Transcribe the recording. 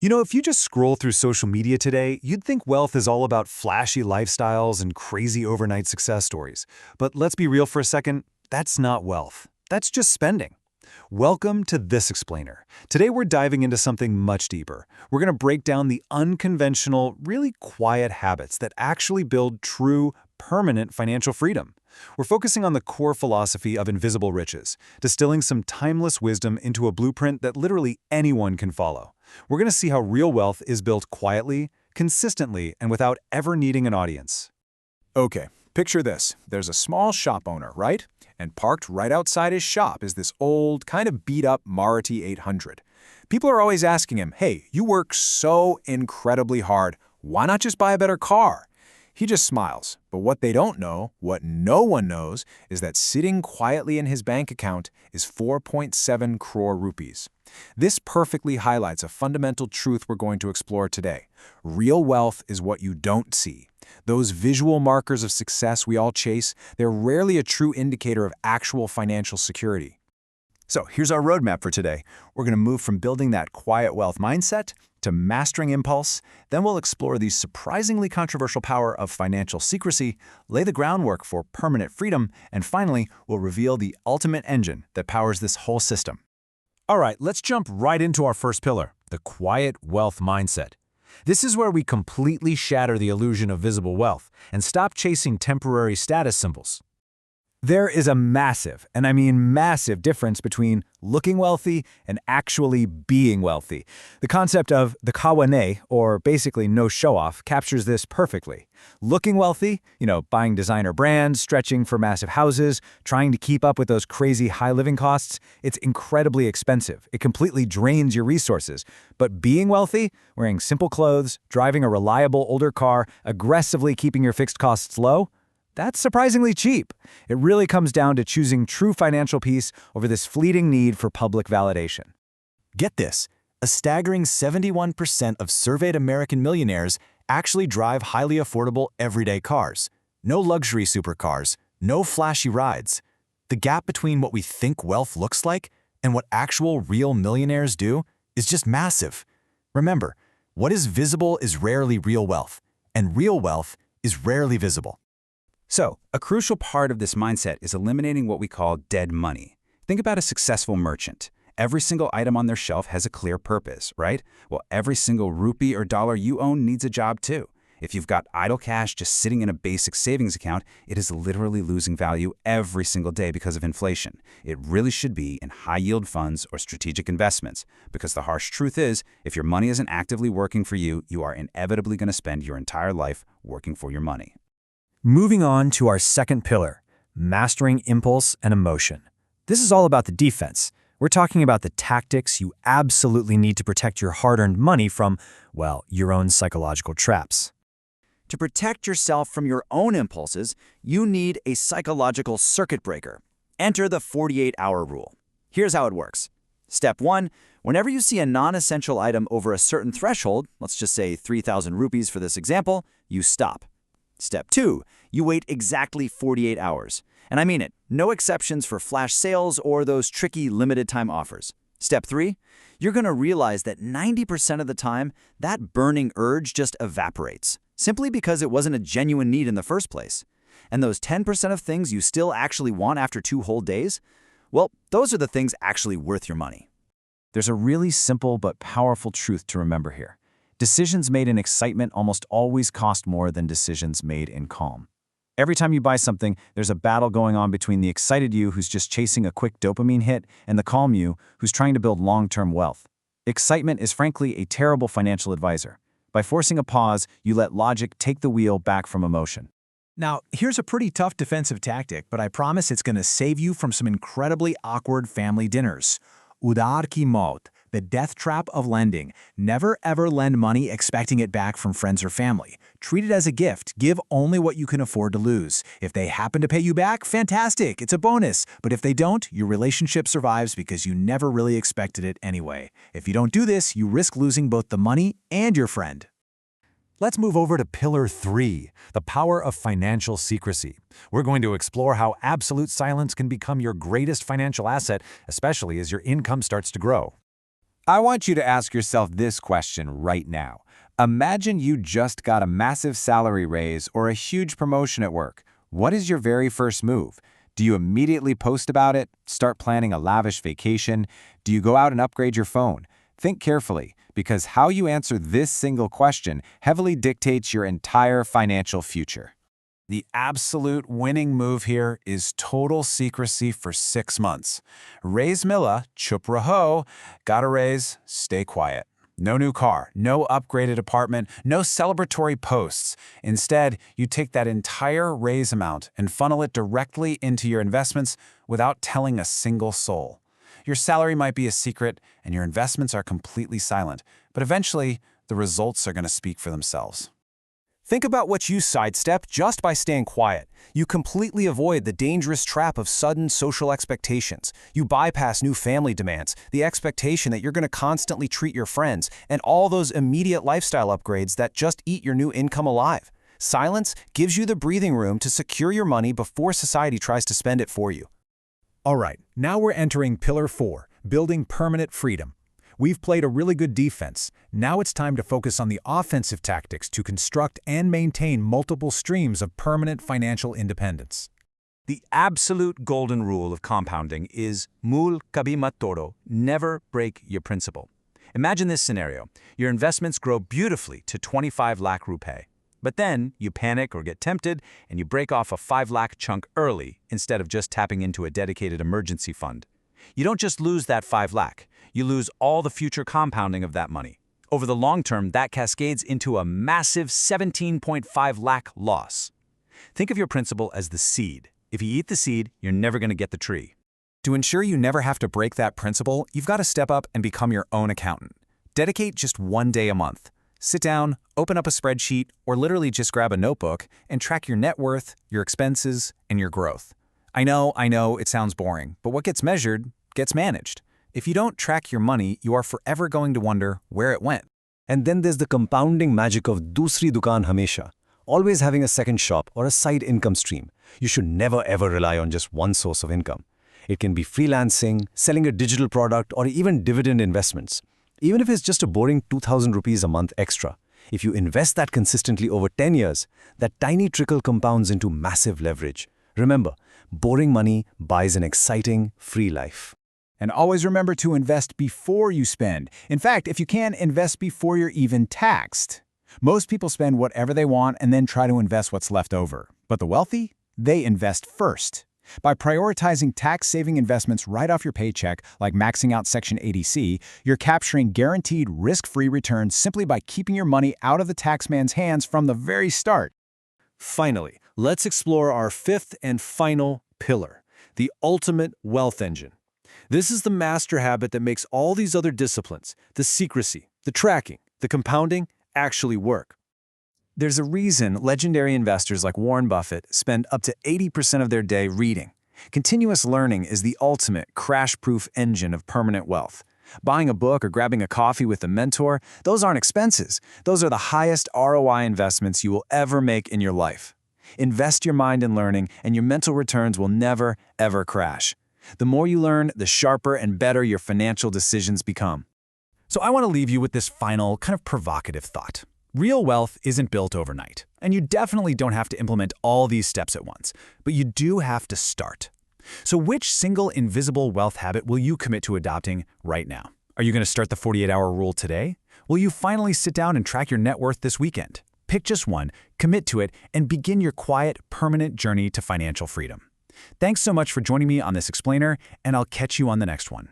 You know, if you just scroll through social media today, you'd think wealth is all about flashy lifestyles and crazy overnight success stories. But let's be real for a second, that's not wealth. That's just spending. Welcome to This Explainer. Today we're diving into something much deeper. We're going to break down the unconventional, really quiet habits that actually build true, permanent financial freedom. We're focusing on the core philosophy of invisible riches, distilling some timeless wisdom into a blueprint that literally anyone can follow. We're going to see how real wealth is built quietly, consistently, and without ever needing an audience. Okay, picture this. There's a small shop owner, right? And parked right outside his shop is this old, kind of beat-up Maruti 800. People are always asking him, hey, you work so incredibly hard. Why not just buy a better car? He just smiles. But what they don't know, what no one knows, is that sitting quietly in his bank account is 4.7 crore rupees. This perfectly highlights a fundamental truth we're going to explore today. Real wealth is what you don't see. Those visual markers of success we all chase, they're rarely a true indicator of actual financial security. So here's our roadmap for today. We're going to move from building that quiet wealth mindset to mastering impulse. Then we'll explore the surprisingly controversial power of financial secrecy, lay the groundwork for permanent freedom, and finally, we'll reveal the ultimate engine that powers this whole system. All right, let's jump right into our first pillar, the quiet wealth mindset. This is where we completely shatter the illusion of visible wealth and stop chasing temporary status symbols. There is a massive, and I mean massive, difference between looking wealthy and actually being wealthy. The concept of the kawane, or basically no show-off, captures this perfectly. Looking wealthy, buying designer brands, stretching for massive houses, trying to keep up with those crazy high living costs, it's incredibly expensive. It completely drains your resources. But being wealthy, wearing simple clothes, driving a reliable older car, aggressively keeping your fixed costs low, that's surprisingly cheap. It really comes down to choosing true financial peace over this fleeting need for public validation. Get this, a staggering 71% of surveyed American millionaires actually drive highly affordable everyday cars. No luxury supercars, no flashy rides. The gap between what we think wealth looks like and what actual real millionaires do is just massive. Remember, what is visible is rarely real wealth, and real wealth is rarely visible. So, a crucial part of this mindset is eliminating what we call dead money. Think about a successful merchant. Every single item on their shelf has a clear purpose, right? Well, every single rupee or dollar you own needs a job too. If you've got idle cash just sitting in a basic savings account, it is literally losing value every single day because of inflation. It really should be in high-yield funds or strategic investments, because the harsh truth is, if your money isn't actively working for you, you are inevitably going to spend your entire life working for your money. Moving on to our second pillar, mastering impulse and emotion. This is all about the defense. We're talking about the tactics you absolutely need to protect your hard-earned money from, well, your own psychological traps. To protect yourself from your own impulses, you need a psychological circuit breaker. Enter the 48-hour rule. Here's how it works. Step 1, whenever you see a non-essential item over a certain threshold, let's just say 3,000 rupees for this example, you stop. Step 2, you wait exactly 48 hours. And I mean it, no exceptions for flash sales or those tricky limited-time offers. Step 3, you're going to realize that 90% of the time, that burning urge just evaporates, simply because it wasn't a genuine need in the first place. And those 10% of things you still actually want after 2 whole days, well, those are the things actually worth your money. There's a really simple but powerful truth to remember here. Decisions made in excitement almost always cost more than decisions made in calm. Every time you buy something, there's a battle going on between the excited you who's just chasing a quick dopamine hit and the calm you who's trying to build long-term wealth. Excitement is frankly a terrible financial advisor. By forcing a pause, you let logic take the wheel back from emotion. Now, here's a pretty tough defensive tactic, but I promise it's going to save you from some incredibly awkward family dinners. Udar ki maut, the death trap of lending. Never ever lend money expecting it back from friends or family. Treat it as a gift. Give only what you can afford to lose. If they happen to pay you back, fantastic, it's a bonus. But if they don't, your relationship survives because you never really expected it anyway. If you don't do this, you risk losing both the money and your friend. Let's move over to Pillar 3, the power of financial secrecy. We're going to explore how absolute silence can become your greatest financial asset, especially as your income starts to grow. I want you to ask yourself this question right now. Imagine you just got a massive salary raise or a huge promotion at work. What is your very first move? Do you immediately post about it? Start planning a lavish vacation? Do you go out and upgrade your phone? Think carefully, because how you answer this single question heavily dictates your entire financial future. The absolute winning move here is total secrecy for 6 months. Raise Milla, chup raho, got a raise, stay quiet. No new car, no upgraded apartment, no celebratory posts. Instead, you take that entire raise amount and funnel it directly into your investments without telling a single soul. Your salary might be a secret and your investments are completely silent, but eventually, the results are going to speak for themselves. Think about what you sidestep just by staying quiet. You completely avoid the dangerous trap of sudden social expectations. You bypass new family demands, the expectation that you're going to constantly treat your friends, and all those immediate lifestyle upgrades that just eat your new income alive. Silence gives you the breathing room to secure your money before society tries to spend it for you. All right, now we're entering Pillar 4, building permanent freedom. We've played a really good defense. Now it's time to focus on the offensive tactics to construct and maintain multiple streams of permanent financial independence. The absolute golden rule of compounding is mul kabi mat toro, never break your principal. Imagine this scenario. Your investments grow beautifully to 25 lakh rupee. But then you panic or get tempted and you break off a 5 lakh chunk early instead of just tapping into a dedicated emergency fund. You don't just lose that 5 lakh, you lose all the future compounding of that money. Over the long term, that cascades into a massive 17.5 lakh loss. Think of your principal as the seed. If you eat the seed, you're never going to get the tree. To ensure you never have to break that principle, you've got to step up and become your own accountant. Dedicate just 1 day a month. Sit down, open up a spreadsheet, or literally just grab a notebook and track your net worth, your expenses, and your growth. I know, it sounds boring, but what gets measured gets managed. If you don't track your money, you are forever going to wonder where it went. And then there's the compounding magic of dusri dukaan hamesha, always having a second shop or a side income stream. You should never ever rely on just one source of income. It can be freelancing, selling a digital product, or even dividend investments. Even if it's just a boring 2,000 rupees a month extra, if you invest that consistently over 10 years, that tiny trickle compounds into massive leverage. Remember, boring money buys an exciting, free life. And always remember to invest before you spend. In fact, if you can, invest before you're even taxed. Most people spend whatever they want and then try to invest what's left over. But the wealthy, they invest first. By prioritizing tax-saving investments right off your paycheck, like maxing out Section 80C, you're capturing guaranteed risk-free returns simply by keeping your money out of the taxman's hands from the very start. Finally, let's explore our fifth and final pillar, the ultimate wealth engine. This is the master habit that makes all these other disciplines, the secrecy, the tracking, the compounding, actually work. There's a reason legendary investors like Warren Buffett spend up to 80% of their day reading. Continuous learning is the ultimate crash-proof engine of permanent wealth. Buying a book or grabbing a coffee with a mentor, those aren't expenses. Those are the highest ROI investments you will ever make in your life. Invest your mind in learning, and your mental returns will never, ever crash. The more you learn, the sharper and better your financial decisions become. So I want to leave you with this final, kind of provocative thought. Real wealth isn't built overnight, and you definitely don't have to implement all these steps at once, but you do have to start. So which single invisible wealth habit will you commit to adopting right now? Are you going to start the 48-hour rule today? Will you finally sit down and track your net worth this weekend? Pick just one, commit to it, and begin your quiet, permanent journey to financial freedom. Thanks so much for joining me on this explainer, and I'll catch you on the next one.